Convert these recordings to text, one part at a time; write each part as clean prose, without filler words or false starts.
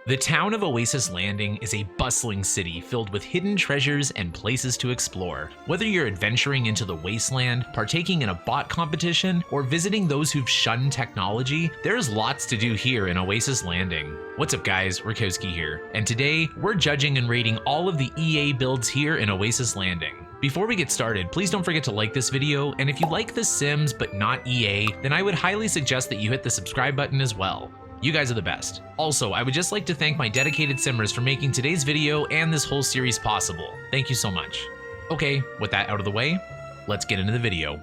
The town of Oasis Landing is a bustling city filled with hidden treasures and places to explore. Whether you're adventuring into the wasteland, partaking in a bot competition, or visiting those who've shunned technology, there's lots to do here in Oasis Landing. What's up guys, Rakowski here, and today we're judging and rating all of the EA builds here in Oasis Landing. Before we get started, please don't forget to like this video, and if you like The Sims but not EA, then I would highly suggest that you hit the subscribe button as well. You guys are the best. Also, I would just like to thank my dedicated Simmers for making today's video and this whole series possible. Thank you so much. Okay, with that out of the way, let's get into the video.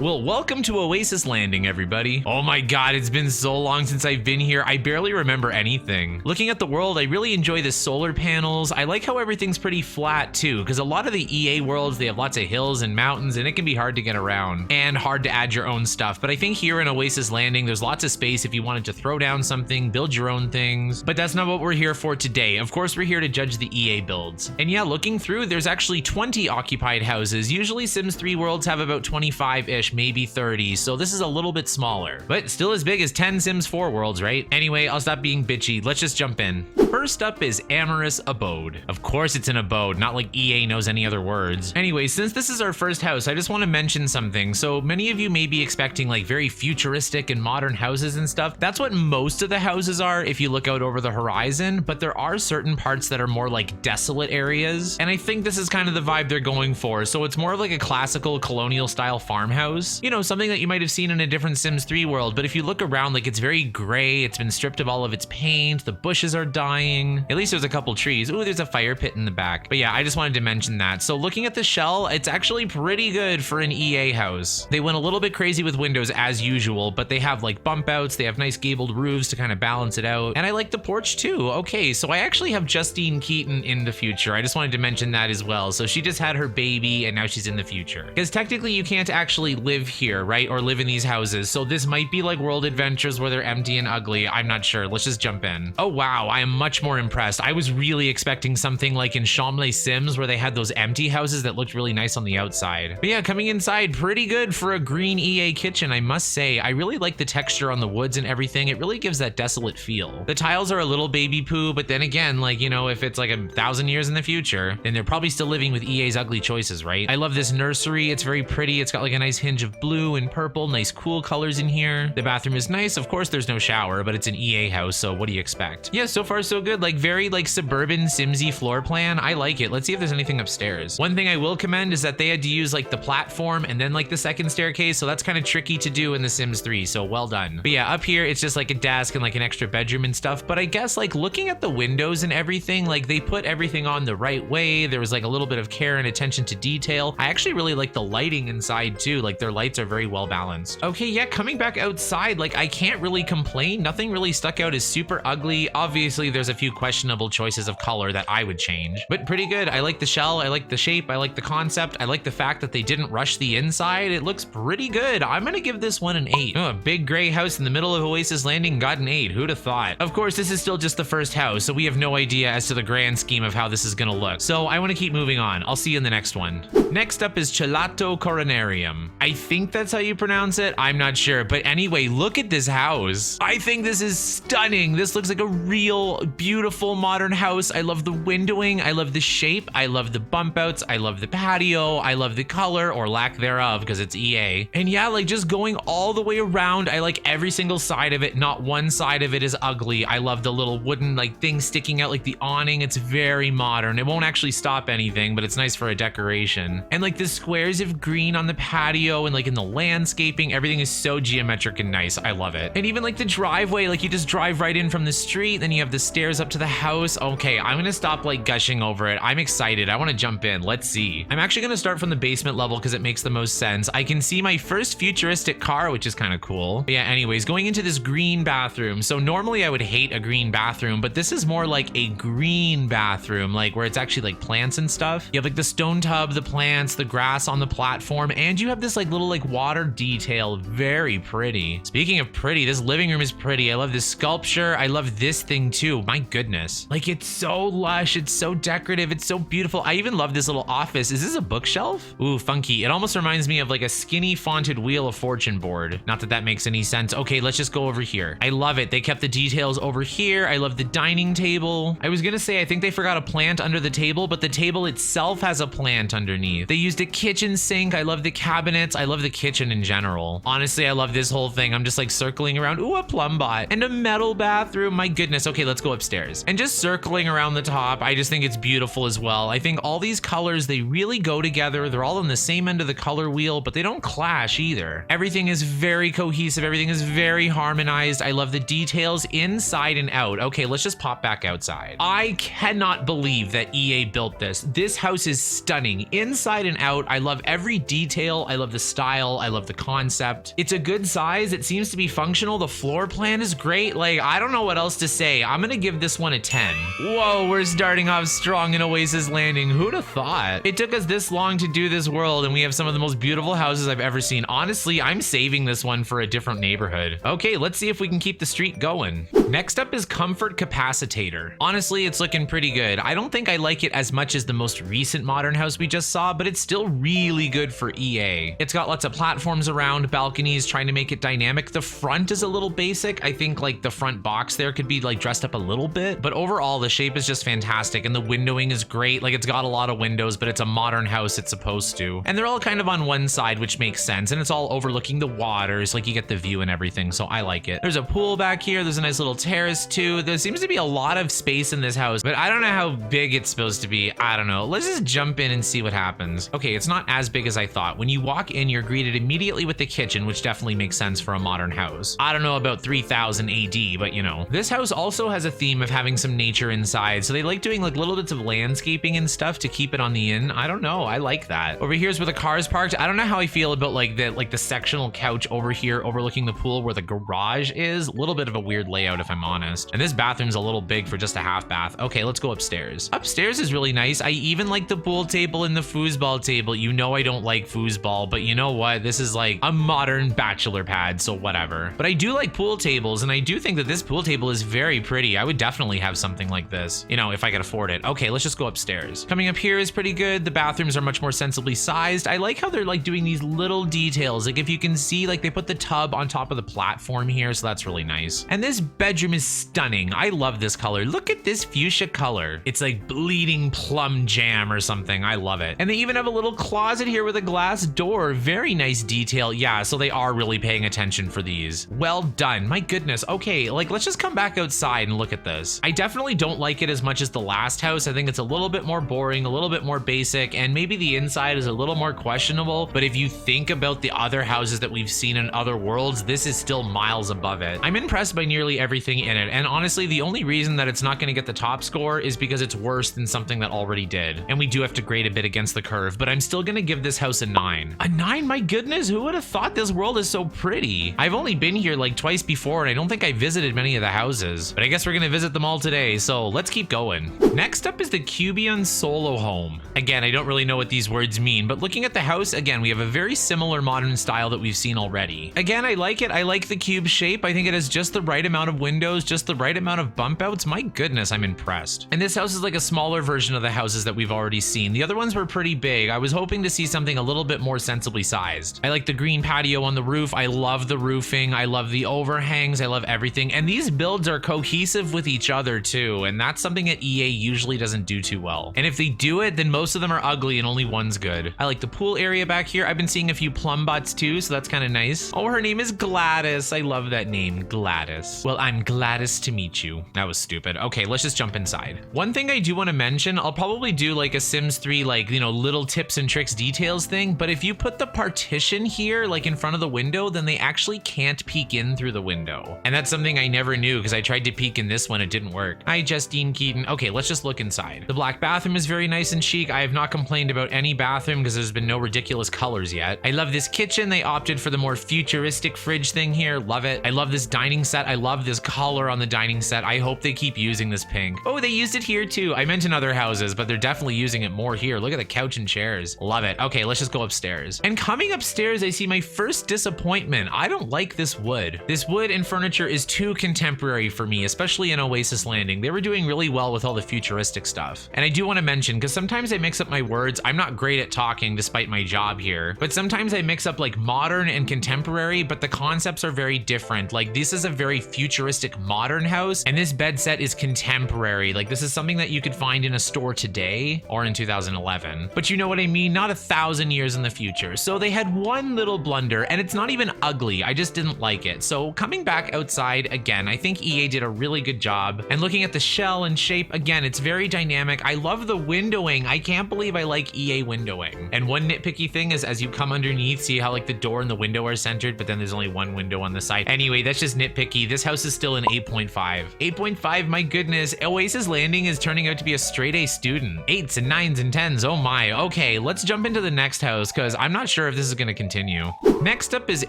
Well, welcome to Oasis Landing, everybody. Oh my god, it's been so long since I've been here, I barely remember anything. Looking at the world, I really enjoy the solar panels. I like how everything's pretty flat too, because a lot of the EA worlds, they have lots of hills and mountains, and it can be hard to get around, and hard to add your own stuff. But I think here in Oasis Landing, there's lots of space if you wanted to throw down something, build your own things. But that's not what we're here for today. Of course, we're here to judge the EA builds. And yeah, looking through, there's actually 20 occupied houses. Usually Sims 3 worlds have about 25-ish, maybe 30, so this is a little bit smaller, but still as big as 10 Sims 4 worlds, right? Anyway, I'll stop being bitchy. Let's just jump in. First up is Amorous Abode. Of course it's an abode, not like EA knows any other words. Anyway, since this is our first house, I just want to mention something. So many of you may be expecting like very futuristic and modern houses and stuff. That's what most of the houses are if you look out over the horizon, but there are certain parts that are more like desolate areas, and I think this is kind of the vibe they're going for. So it's more of like a classical colonial style farmhouse, you know, something that you might have seen in a different Sims 3 world. But if you look around, like, it's very gray, it's been stripped of all of its paint, the bushes are dying, at least there's a couple trees. Ooh, there's a fire pit in the back. But yeah, I just wanted to mention that. So looking at the shell, it's actually pretty good for an EA house. They went a little bit crazy with windows as usual, but they have like bump outs, they have nice gabled roofs to kind of balance it out, and I like the porch too. Okay, so I actually have Justine Keaton in the future. I just wanted to mention that as well. So she just had her baby and now she's in the future, because technically you can't actually live here, right? Or live in these houses. So this might be like World Adventures where they're empty and ugly. I'm not sure. Let's just jump in. Oh wow, I am much more impressed. I was really expecting something like in Chomley Sims where they had those empty houses that looked really nice on the outside. But yeah, coming inside, pretty good for a green EA kitchen, I must say. I really like the texture on the woods and everything. It really gives that desolate feel. The tiles are a little baby poo, but then again, like, you know, if it's like 1,000 years in the future, then they're probably still living with EA's ugly choices, right? I love this nursery. It's very pretty. It's got like a nice hinge of blue and purple, nice cool colors in here. The bathroom is nice. Of course there's no shower, but it's an EA house, so what do you expect? Yeah, so far so good. Like very like suburban Simsy floor plan. I like it. Let's see if there's anything upstairs. One thing I will commend is that they had to use like the platform and then like the second staircase, so that's kind of tricky to do in The Sims 3, so well done. But yeah, up here it's just like a desk and like an extra bedroom and stuff, but I guess like looking at the windows and everything, like they put everything on the right way. There was like a little bit of care and attention to detail. I actually really like the lighting inside too. Like their lights are very well balanced. Okay, yeah, coming back outside, like I can't really complain. Nothing really stuck out as super ugly. Obviously there's a few questionable choices of color that I would change, but pretty good. I like the shell, I like the shape, I like the concept, I like the fact that they didn't rush the inside. It looks pretty good. I'm gonna give this one an 8. Oh, a big gray house in the middle of Oasis Landing got an 8. Who'd have thought? Of course, this is still just the first house, so we have no idea as to the grand scheme of how this is gonna look. So I wanna keep moving on. I'll see you in the next one. Next up is Cellato Coronarium. I think that's how you pronounce it. I'm not sure, but anyway, look at this house. I think this is stunning. This looks like a real beautiful modern house. I love the windowing, I love the shape, I love the bump outs, I love the patio, I love the color or lack thereof because it's EA. And yeah, like just going all the way around, I like every single side of it. Not one side of it is ugly. I love the little wooden like thing sticking out like the awning. It's very modern. It won't actually stop anything, but it's nice for a decoration. And like the squares of green on the patio and like in the landscaping, everything is so geometric and nice. I love it. And even like the driveway, like you just drive right in from the street, then you have the stairs up to the house. Okay, I'm gonna stop like gushing over it. I'm excited. I want to jump in. Let's see. I'm actually gonna start from the basement level because it makes the most sense. I can see my first futuristic car, which is kind of cool. But yeah, anyways, going into this green bathroom. So normally I would hate a green bathroom, but this is more like a green bathroom, like where it's actually like plants and stuff. You have like the stone tub, the plants, the grass on the platform, and you have love this like little like water detail. Very pretty. Speaking of pretty, this living room is pretty. I love this sculpture. I love this thing too. My goodness. Like it's so lush. It's so decorative. It's so beautiful. I even love this little office. Is this a bookshelf? Ooh, funky. It almost reminds me of like a skinny fonted Wheel of Fortune board. Not that that makes any sense. Okay, let's just go over here. I love it. They kept the details over here. I love the dining table. I was gonna say, I think they forgot a plant under the table, but the table itself has a plant underneath. They used a kitchen sink. I love the cabinets. I love the kitchen in general. Honestly, I love this whole thing. I'm just like circling around. Ooh, a plumb bot and a metal bathroom. My goodness. Okay, let's go upstairs. And just circling around the top, I just think it's beautiful as well. I think all these colors, they really go together. They're all on the same end of the color wheel, but they don't clash either. Everything is very cohesive. Everything is very harmonized. I love the details inside and out. Okay, let's just pop back outside. I cannot believe that EA built this. This house is stunning inside and out. I love every detail. I love the style. I love the concept. It's a good size. It seems to be functional. The floor plan is great. Like, I don't know what else to say. I'm gonna give this one a 10. Whoa, we're starting off strong in Oasis Landing. Who'd have thought? It took us this long to do this world, and we have some of the most beautiful houses I've ever seen. Honestly, I'm saving this one for a different neighborhood. Okay, let's see if we can keep the streak going. Next up is Comfort Capacitator. Honestly, it's looking pretty good. I don't think I like it as much as the most recent modern house we just saw, but it's still really good for EA. It's got lots of platforms around, balconies, trying to make it dynamic. The front is a little basic. I think like the front box there could be like dressed up a little bit, but overall the shape is just fantastic and the windowing is great. Like it's got a lot of windows, but it's a modern house, it's supposed to. And they're all kind of on one side, which makes sense. And it's all overlooking the waters, like you get the view and everything. So I like it. There's a pool back here. There's a nice little terrace too. There seems to be a lot of space in this house, but I don't know how big it's supposed to be. I don't know. Let's just jump in and see what happens. Okay, it's not as big as I thought. When you walk in, you're greeted immediately with the kitchen, which definitely makes sense for a modern house. I don't know about 3000 AD, but you know. This house also has a theme of having some nature inside, so they like doing like little bits of landscaping and stuff to keep it on the in. I don't know. I like that. Over here's where the car's parked. I don't know how I feel about like the sectional couch over here overlooking the pool where the garage is. A little bit of a weird layout if I'm honest. And this bathroom's a little big for just a half bath. Okay, let's go upstairs. Upstairs is really nice. I even like the pool table and the foosball table. You know I don't like foosball, but you know what? This is like a modern bachelor pad, so whatever. But I do like pool tables, and I do think that this pool table is very pretty. I would definitely have something like this, you know, if I could afford it. Okay, let's just go upstairs. Coming up here is pretty good. The bathrooms are much more sensibly sized. I like how they're like doing these little details. Like if you can see, like they put the tub on top of the platform here, so that's really nice. And this bedroom is stunning. I love this color. Look at this fuchsia color. It's like bleeding plum jam or something. I love it. And they even have a little closet here with a glass door. Very nice detail. Yeah, so they are really paying attention for these. Well done. My goodness. Okay, like let's just come back outside and look at this. I definitely don't like it as much as the last house. I think it's a little bit more boring, a little bit more basic, and maybe the inside is a little more questionable. But if you think about the other houses that we've seen in other worlds, this is still miles above it. I'm impressed by nearly everything in it. And honestly, the only reason that it's not going to get the top score is because it's worse than something that already did. And we do have to grade a bit against the curve, but I'm still going to give this house a 9. A 9? My goodness, who would have thought this world is so pretty? I've only been here like twice before, and I don't think I visited many of the houses, but I guess we're going to visit them all today. So let's keep going. Next up is the Cubian solo home. Again, I don't really know what these words mean, but looking at the house, again, we have a very similar modern style that we've seen already. Again, I like it. I like the cube shape. I think it has just the right amount of windows, just the right amount of bump outs. My goodness, I'm impressed. And this house is like a smaller version of the houses that we've already seen. The other ones were pretty big. I was hoping to see something a little bit more sensibly sized. I like the green patio on the roof. I love the roofing. I love the overhangs. I love everything. And these builds are cohesive with each other too. And that's something that EA usually doesn't do too well. And if they do it, then most of them are ugly and only one's good. I like the pool area back here. I've been seeing a few plum butts too, so that's kind of nice. Oh, her name is Gladys. I love that name, Gladys. Well, I'm Gladys to meet you. That was stupid. Okay, let's just jump inside. One thing I do want to mention, I'll probably do like a Sims 3, like, you know, little tips and tricks details thing, but if you put the partition here, like in front of the window, then they actually can't peek in through the window. And that's something I never knew because I tried to peek in this one, it didn't work. Hi, Justine Keaton. Okay, let's just look inside. The black bathroom is very nice and chic. I have not complained about any bathroom because there's been no ridiculous colors yet. I love this kitchen. They opted for the more futuristic fridge thing here. Love it. I love this dining set. I love this color on the dining set. I hope they keep using this pink. Oh, they used it here too. I meant in other houses, but they're definitely using it more here. Look at the couch and chairs. Love it. Okay, let's just go upstairs. And coming upstairs, I see my first disappointment. I don't like this wood. This wood and furniture is too contemporary for me, especially in Oasis Landing. They were doing really well with all the futuristic stuff. And I do want to mention, because sometimes I mix up my words. I'm not great at talking despite my job here, but sometimes I mix up like modern and contemporary, but the concepts are very different. Like this is a very futuristic modern house, and this bed set is contemporary. Like this is something that you could find in a store today or in 2011. But you know what I mean? Not 1,000 years in the future. So they had one little blunder, and it's not even ugly. I just didn't like it. So coming back outside again, I think EA did a really good job. And looking at the shell and shape, again, it's very dynamic. I love the windowing. I can't believe I like EA windowing. And one nitpicky thing is as you come underneath, see how like the door and the window are centered, but then there's only one window on the side. Anyway, that's just nitpicky. This house is still an 8.5. 8.5, my goodness. Oasis Landing is turning out to be a straight A student. 8s and 9s and 10s, oh my. Okay, let's jump into the next house because I'm not sure if this is gonna continue. Next up is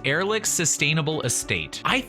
Erlich's Sustainable Estate. I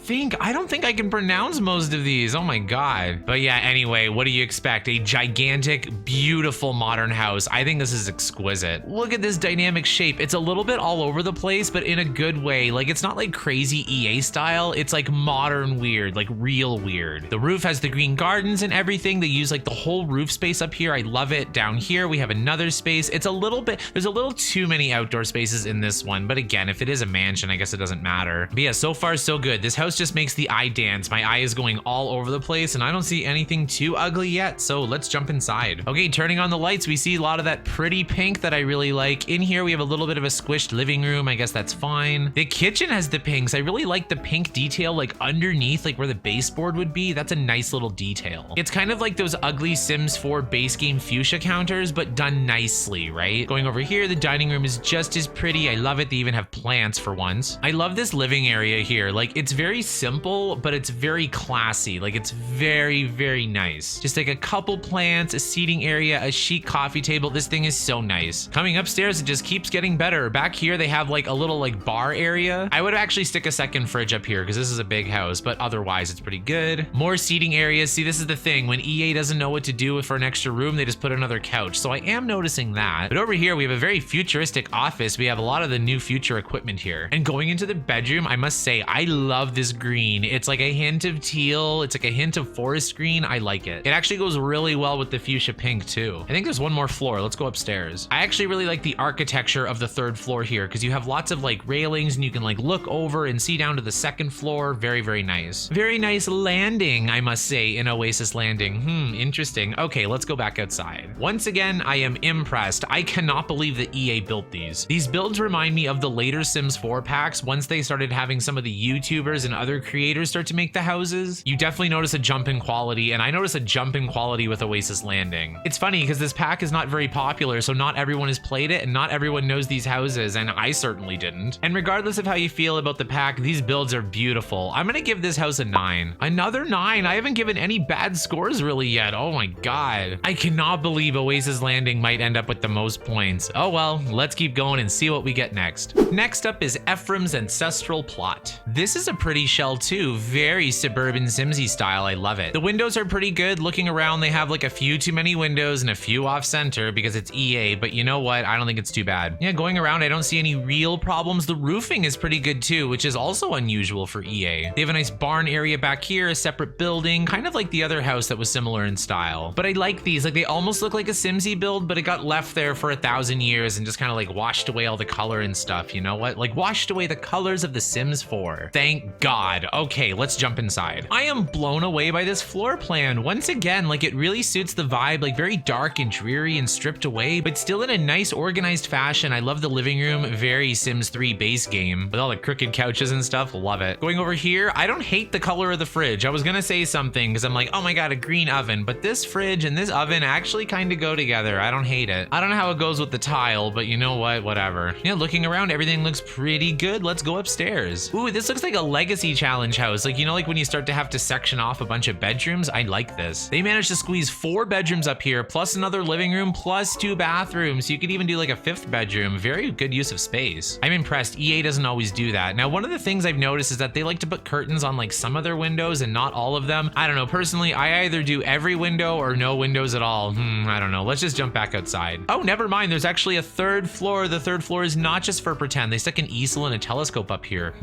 don't think I can pronounce most of these, oh my god. But yeah, anyway, what do you expect? A gigantic, beautiful modern house. I think this is exquisite. Look at this dynamic shape. It's a little bit all over the place, but in a good way. Like it's not like crazy EA style. It's like modern weird, like real weird. The roof has the green gardens and everything. They use like the whole roof space up here. I love it. Down here, we have another space. It's a little bit, there's a little too many outdoor spaces in this one. But again, if it is a mansion, I guess it doesn't matter. But yeah, so far so good. This house just makes the eye dance. My eye is going all over the place and I don't see anything too ugly yet. So let's jump inside. Okay, turning on the lights, we see a lot of that pretty pink that I really like. In here, we have a little bit of a squished living room. I guess that's fine. The kitchen has the pinks. I really like the pink detail like underneath, like where the baseboard would be. That's a nice little detail. It's kind of like those ugly Sims 4 base game fuchsia counters, but done nicely, right? Going over here, the dining room is just as pretty. I love it. They even have plants for once. I love this living area here. Like it's very simple, but it's very classy. Like it's very, very nice. Just like a couple plants, a seating area, a chic coffee table. This thing is so nice. Coming upstairs, it just keeps getting better. Back here, they have like a little like bar area. I would actually stick a second fridge up here because this is a big house, but otherwise it's pretty good. More seating areas. See, this is the thing. When EA doesn't know what to do for an extra room, they just put another couch. So I am noticing that. But over here, we have a very futuristic office. We have a lot of the new future equipment here. And going into the bedroom, I must say, I love this green. It's like a hint of teal. It's like a hint of forest green. I like it. It actually goes really well with the fuchsia pink too. I think there's one more floor. Let's go upstairs. I actually really like the architecture of the third floor here because you have lots of like railings and you can like look over and see down to the second floor. Very, very nice. Very nice landing, I must say, in Oasis Landing. Interesting. Okay, let's go back outside. Once again, I am impressed. I cannot believe that EA built these. These builds remind me of the later Sims 4 packs. Once they started having some of the YouTubers and other creators start to make the houses, you definitely notice a jump in quality, and I notice a jump in quality with Oasis Landing. It's funny because this pack is not very popular, so not everyone has played it and not everyone knows these houses, and I certainly didn't. And regardless of how you feel about the pack, these builds are beautiful. I'm gonna give this house a 9. Another 9. I haven't given any bad scores really yet. Oh my god. I cannot believe Oasis Landing might end up with the most points. Oh well, let's keep going and see what we get next. Next up is Ephrem's Ancestral Plot. This is a pretty shell too. Very suburban Simsy style. I love it. The windows are pretty good. Looking around, they have like a few too many windows and a few off center because it's EA, but you know what? I don't think it's too bad. Yeah, going around, I don't see any real problems. The roofing is pretty good too, which is also unusual for EA. They have a nice barn area back here, a separate building, kind of like the other house that was similar in style. But I like these. Like they almost look like a Simsy build, but it got left there for 1,000 years and just kind of like washed away all the color and stuff. You know what? Like washed away the colors of the Sims 4. Thank God. Okay, let's jump inside. I am blown away by this floor plan. Once again, like it really suits the vibe, like very dark and dreary and stripped away, but still in a nice organized fashion. I love the living room. Very Sims 3 base game with all the crooked couches and stuff. Love it. Going over here, I don't hate the color of the fridge. I was gonna say something because I'm like, oh my God, a green oven, but this fridge and this oven actually kind of go together. I don't hate it. I don't know how it goes with the tile, but you know what? Whatever. Yeah, looking around, everything looks pretty good. Let's go upstairs. Ooh, this looks like a legacy challenge house. Like, you know, like when you start to have to section off a bunch of bedrooms. I like this. They managed to squeeze 4 bedrooms up here, plus another living room, plus 2 bathrooms. You could even do like a 5th bedroom. Very good use of space. I'm impressed. EA doesn't always do that. Now, one of the things I've noticed is that they like to put curtains on like some of their windows and not all of them. I don't know. Personally, I either do every window or no windows at all. I don't know. Let's just jump back outside. Oh, never mind. There's actually a third floor. The third floor is not just for pretend. They stuck an easel and a telescope up here.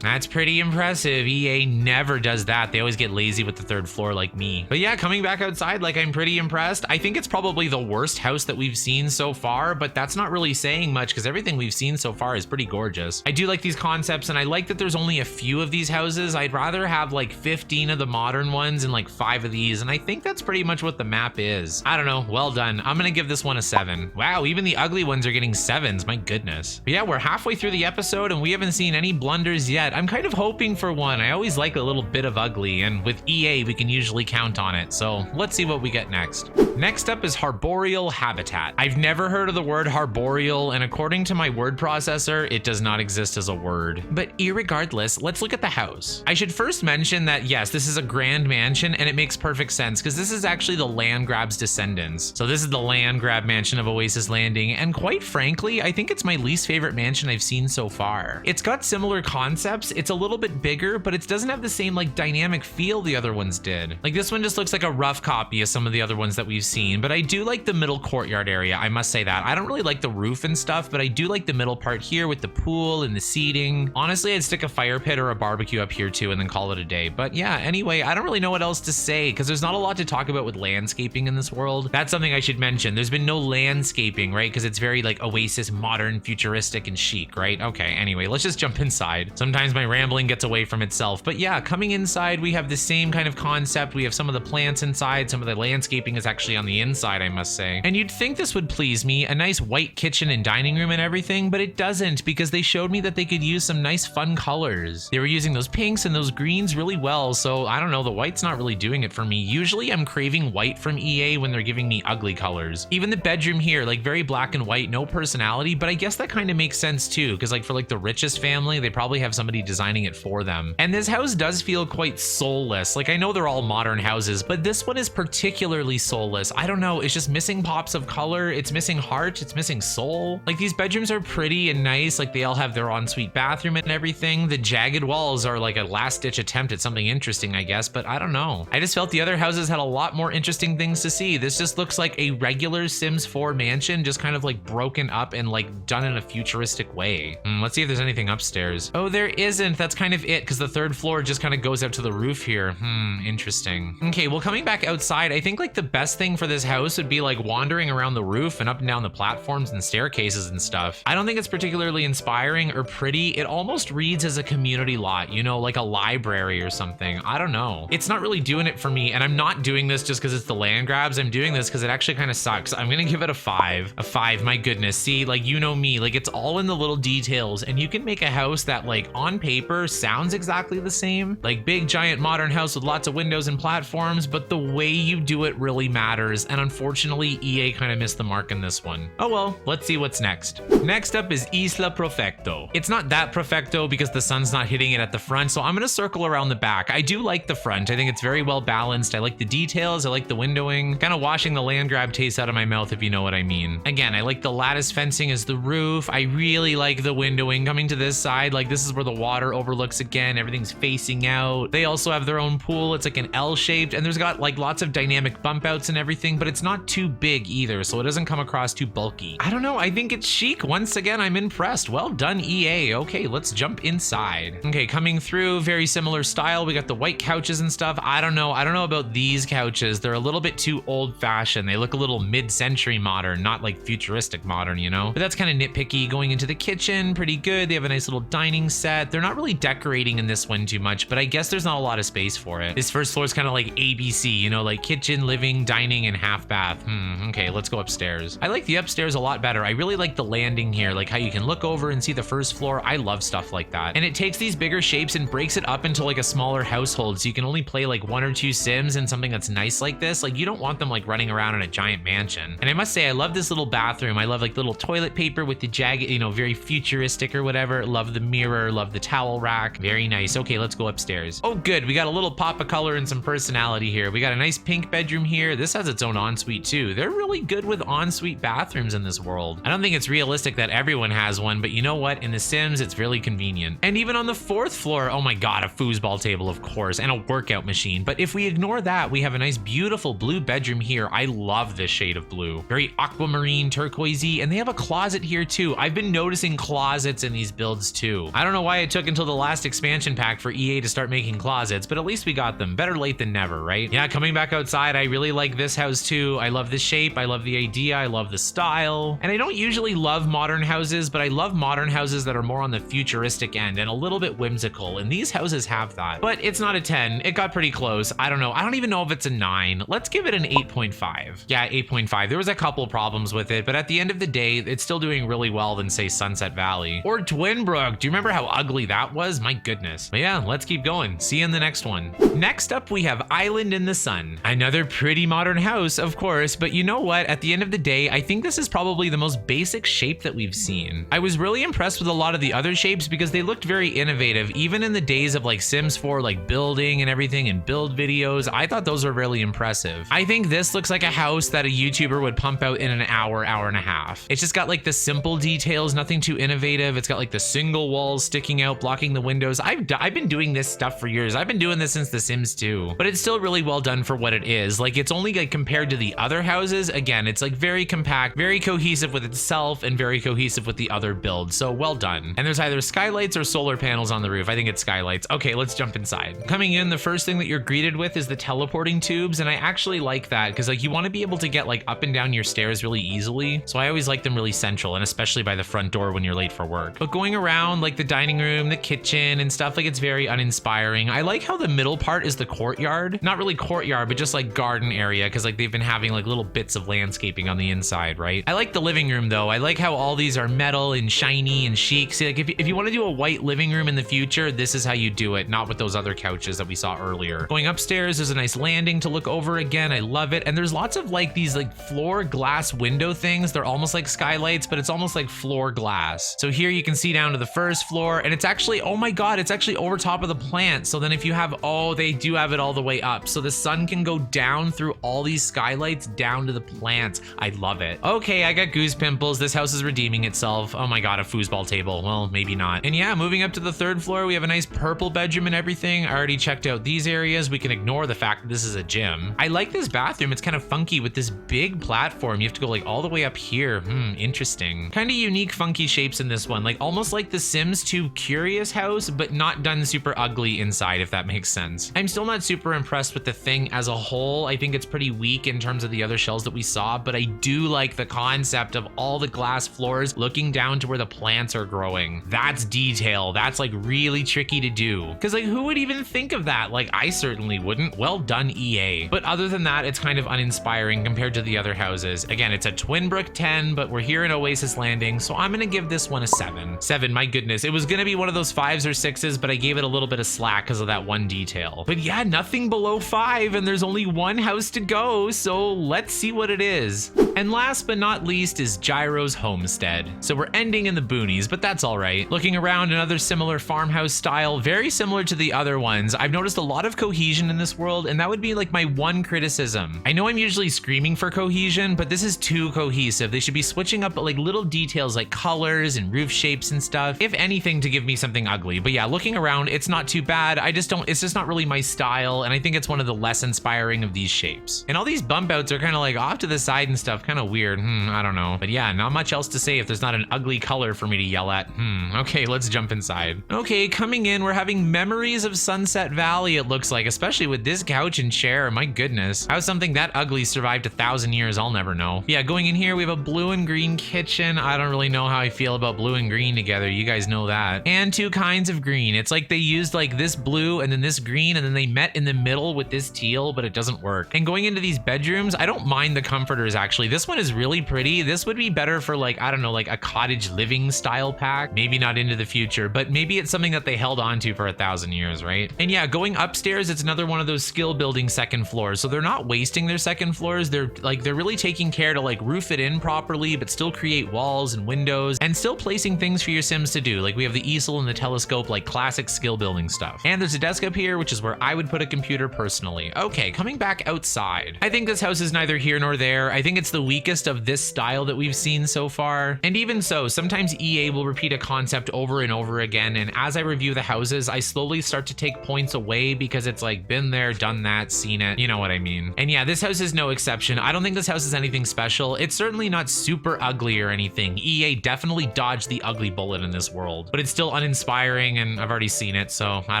That's pretty impressive. EA never does that. They always get lazy with the third floor like me. But yeah, coming back outside, like, I'm pretty impressed. I think it's probably the worst house that we've seen so far, but that's not really saying much because everything we've seen so far is pretty gorgeous. I do like these concepts, and I like that there's only a few of these houses. I'd rather have like 15 of the modern ones and like 5 of these, and I think that's pretty much what the map is. I don't know. Well done. I'm gonna give this one a 7. Wow, even the ugly ones are getting 7s. My goodness. But yeah, we're halfway through the episode and we haven't seen any blunders yet. I'm kind of hoping for one. I always like a little bit of ugly, and with EA we can usually count on it. So let's see what we get next. Next up is Harborial Habitat. I've never heard of the word Harborial, and according to my word processor, it does not exist as a word. But irregardless, let's look at the house. I should first mention that yes, this is a grand mansion, and it makes perfect sense because this is actually the land grab's descendants. So this is the land grab mansion of Oasis Landing, and quite frankly, I think it's my least favorite mansion I've seen so far. It's got similar concepts, it's a little bit bigger, but it doesn't have the same like dynamic feel the other ones did. Like this one just looks like a rough copy of some of the other ones that we've seen, but I do like the middle courtyard area, I must say that. I don't really like the roof and stuff, but I do like the middle part here with the pool and the seating. Honestly, I'd stick a fire pit or a barbecue up here too and then call it a day. But yeah, anyway, I don't really know what else to say because there's not a lot to talk about with landscaping in this world. That's something I should mention. There's been no landscaping, right? Because it's very like Oasis, modern, futuristic, and chic, right? Okay, anyway, let's just jump inside. Sometimes my rambling gets away from itself. But yeah, coming inside, we have the same kind of concept. We have some of the plants inside. Some of the landscaping is actually on the inside, I must say. And you'd think this would please me, a nice white kitchen and dining room and everything, but it doesn't because they showed me that they could use some nice fun colors. They were using those pinks and those greens really well, so I don't know, the white's not really doing it for me. Usually I'm craving white from EA when they're giving me ugly colors. Even the bedroom here, like very black and white, no personality, but I guess that kind of makes sense too, because like for like the richest family, they probably have somebody designing it for them. And this house does feel quite soulless. Like I know they're all modern houses, but this one is particularly soulless. I don't know, it's just missing pops of color, it's missing heart, it's missing soul. Like these bedrooms are pretty and nice, like they all have their ensuite bathroom and everything. The jagged walls are like a last-ditch attempt at something interesting, I guess, but I don't know. I just felt the other houses had a lot more interesting things to see. This just looks like a regular Sims 4 mansion, just kind of like broken up and like done in a futuristic way. Let's see if there's anything upstairs. Oh, there isn't. That's kind of it, because the third floor just kind of goes out to the roof here. Interesting. Okay, well, coming back outside, I think like the best thing for this house would be like wandering around the roof and up and down the platforms and staircases and stuff. I don't think it's particularly inspiring or pretty. It almost reads as a community lot, you know, like a library or something. I don't know. It's not really doing it for me, and I'm not doing this just because it's the land grabs. I'm doing this because it actually kind of sucks. I'm gonna give it a 5. A 5, my goodness. See, like, you know me, like it's all in the little details, and you can make a house that like on paper sounds exactly the same, like big giant modern house with lots of windows and platforms, but the way you do it really matters, and unfortunately EA kind of missed the mark in this one. Oh well, let's see what's next. Next up is Isla Profecto. It's not that Profecto because the sun's not hitting it at the front, so I'm gonna circle around the back. I do like the front. I think it's very well balanced. I like the details, I like the windowing, kind of washing the land grab taste out of my mouth, if you know what I mean. Again, I like the lattice fencing as the roof. I really like the windowing coming to this side. Like this is where the water overlooks again. Everything's facing out. They also have their own pool. It's like an L-shaped, and there's got like lots of dynamic bump outs and everything, but it's not too big either, so it doesn't come across too bulky. I don't know. I think it's chic. Once again, I'm impressed. Well done, EA. Okay, let's jump inside. Okay, coming through, very similar style. We got the white couches and stuff. I don't know about these couches. They're a little bit too old-fashioned. They look a little mid-century modern, not like futuristic modern, you know? But that's kind of nitpicky. Going into the kitchen, pretty good. They have a nice little dining set. They're not really decorating in this one too much, but I guess there's not a lot of space for it. This first floor is kind of like ABC, you know, like kitchen, living, dining, and half bath. Okay, let's go upstairs. I like the upstairs a lot better. I really like the landing here, like how you can look over and see the first floor. I love stuff like that. And it takes these bigger shapes and breaks it up into like a smaller household, so you can only play like 1 or 2 Sims in something that's nice like this. Like you don't want them like running around in a giant mansion. And I must say, I love this little bathroom. I love like little toilet paper with the jagged, you know, very futuristic or whatever. Love the mirror, love the towel rack. Very nice. Okay, let's go upstairs. Oh, good. We got a little pop of color and some personality here. We got a nice pink bedroom here. This has its own ensuite too. They're really good with ensuite bathrooms in this world. I don't think it's realistic that everyone has one, but you know what? In The Sims, it's really convenient. And even on the 4th floor, oh my God, a foosball foosball table, of course, and a workout machine. But if we ignore that, we have a nice, beautiful blue bedroom here. I love this shade of blue. Very aquamarine, turquoisey, and they have a closet here too. I've been noticing closets in these builds too. I don't know why it took until the last expansion pack for EA to start making closets, but at least we got them. Better late than never, right? Yeah, coming back outside, I really like this house too. I love the shape, I love the idea, I love the style. And I don't usually love modern houses, but I love modern houses that are more on the futuristic end and a little bit whimsical, and these houses have that. But it's not a 10, it got pretty close. I don't know, I don't even know if it's a 9. Let's give it an 8.5. Yeah, 8.5. There was a couple problems with it, but at the end of the day, it's still doing really well than say Sunset Valley or Twinbrook. Do you remember how ugly that was? My goodness. But yeah, let's keep going. See you in the next one. Next up, we have Island in the Sun. Another pretty modern house, of course, but you know what? At the end of the day, I think this is probably the most basic shape that we've seen. I was really impressed with a lot of the other shapes because they looked very innovative, even in the days of like Sims 4, like building and everything and build videos. I thought those were really impressive. I think this looks like a house that a YouTuber would pump out in an hour and a half. It's just got like the simple details, nothing too innovative. It's got like the single walls sticking out, blocking the windows. I've been doing this stuff for years. I've been doing this since The Sims 2, but it's still really well done for what it is. Like it's only like compared to the other houses, again, it's like very compact, very cohesive with itself and very cohesive with the other builds. So well done. And there's either skylights or solar panels on the roof. I think it's skylights. Okay, let's jump inside. Coming in, the first thing that you're greeted with is the teleporting tubes. And I actually like that because like you want to be able to get like up and down your stairs really easily. So I always like them really central, and especially by the front door when you're late for work. But going around like the dining room, the kitchen and stuff, like it's very uninspiring. I like how the middle part is the courtyard. Not really courtyard, but just like garden area, because like they've been having like little bits of landscaping on the inside, right? I like the living room though. I like how all these are metal and shiny and chic. See, like if you want to do a white living room in the future, this is how you do it, not with those other couches that we saw earlier. Going upstairs, there's a nice landing to look over again. I love it. And there's lots of like these like floor glass window things. They're almost like skylights, but it's almost like floor glass. So here you can see down to the first floor, and it's actually, oh my God, it's actually over top of the plant. So then if you have, oh, they do have it all the way up. So the sun can go down through all these skylights down to the plants. I love it. Okay, I got goose pimples. This house is redeeming itself. Oh my God, a foosball table. Well, maybe not. And yeah, moving up to the third floor, we have a nice purple bedroom and everything. I already checked out these areas. We can ignore the fact that this is a gym. I like this bathroom. It's kind of funky with this big platform. You have to go like all the way up here. Interesting. Kind of unique, funky shapes in this one. Like almost like the Sims 2 Curious House, but not done super ugly inside, if that makes sense. I'm still not super impressed with the thing as a whole. I think it's pretty weak in terms of the other shells that we saw, but I do like the concept of all the glass floors looking down to where the plants are growing. That's detail. That's like really tricky to do. Cause like who would even think of that? Like I certainly wouldn't. Well done, EA. But other than that, it's kind of uninspiring compared to the other houses. Again, it's a Twinbrook 10, but we're here in Oasis Landing, so I'm gonna give this one a 7. 7, my goodness. It was gonna be one of those 5s or 6s, but I gave it a little bit of slack because of that one detail. But yeah, nothing below 5, and there's only one house to go, so let's see what it is. And last but not least is Jairo's Homestead. So we're ending in the boonies, but that's all right. Looking around, another similar farmhouse style, very similar to the other ones. I've noticed a lot of cohesion in this world, and that would be like my one criticism. I know I'm usually screaming for cohesion, but this is too cohesive. They should be switching up like little details like colors and roof shapes and stuff, if anything, to give me something ugly. But yeah, looking around, it's not too bad. It's just not really my style, and I think it's one of the less inspiring of these shapes. And all these bump outs are kind of like off to the side and stuff, kind of weird. I don't know. But yeah, not much else to say if there's not an ugly color for me to yell at. Okay, let's jump inside. Okay, coming in, we're having memories of Sunset Valley, it looks like, especially with this couch and chair. My goodness. How something that ugly survived 1,000 years, I'll never know. Yeah, going in here, we have a blue and green kitchen. I don't really know how I feel about blue and green together. You guys know that. And two kinds of green. It's like they used like this blue and then this green, and then they met in the middle with this teal, but it doesn't work. And going into these bedrooms, I don't mind the comforters actually. This one is really pretty. This would be better for like, I don't know, like a cottage living style pack. Maybe not into the future, but maybe it's something that they held on to for 1,000 years, right? And yeah, going upstairs, it's another one of those skill building second floors. So they're not wasting their second floors. They're really taking care to like roof it in properly, but still create walls and windows and still placing things for your Sims to do. Like we have the easel and the telescope, like classic skill building stuff. And there's a desk up here, which is where I would put a computer personally. Okay, coming back outside. I think this house is neither here nor there. I think it's the weakest of this style that we've seen so far. And even so, sometimes EA will repeat a concept over and over again. And as I review the houses, I slowly probably start to take points away because it's like been there, done that, seen it. You know what I mean? And yeah, this house is no exception. I don't think this house is anything special. It's certainly not super ugly or anything. EA definitely dodged the ugly bullet in this world, but it's still uninspiring and I've already seen it, so I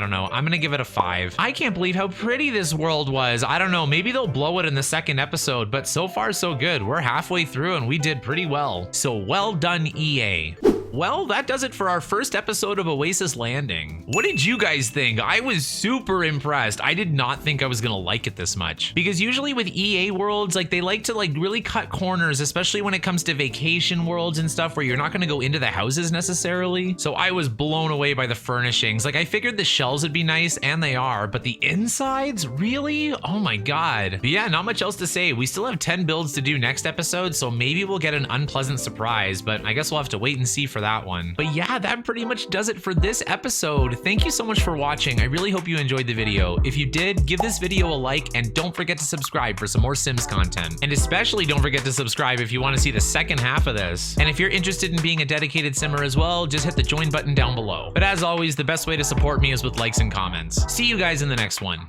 don't know. I'm gonna give it a 5. I can't believe how pretty this world was. I don't know, maybe they'll blow it in the second episode, but so far so good. We're halfway through and we did pretty well. So well done, EA. Well, that does it for our first episode of Oasis Landing. What did you guys think? I was super impressed. I did not think I was gonna like it this much, because usually with EA worlds, like they like to like really cut corners, especially when it comes to vacation worlds and stuff where you're not gonna go into the houses necessarily. So I was blown away by the furnishings. Like I figured the shells would be nice, and they are, but the insides, really? Oh my God. But yeah, not much else to say. We still have 10 builds to do next episode, so maybe we'll get an unpleasant surprise, but I guess we'll have to wait and see for that one. But yeah, that pretty much does it for this episode. Thank you so much for watching. I really hope you enjoyed the video. If you did, give this video a like and don't forget to subscribe for some more Sims content. And especially don't forget to subscribe if you want to see the second half of this. And if you're interested in being a dedicated Simmer as well, just hit the join button down below. But as always, the best way to support me is with likes and comments. See you guys in the next one.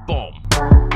Boom.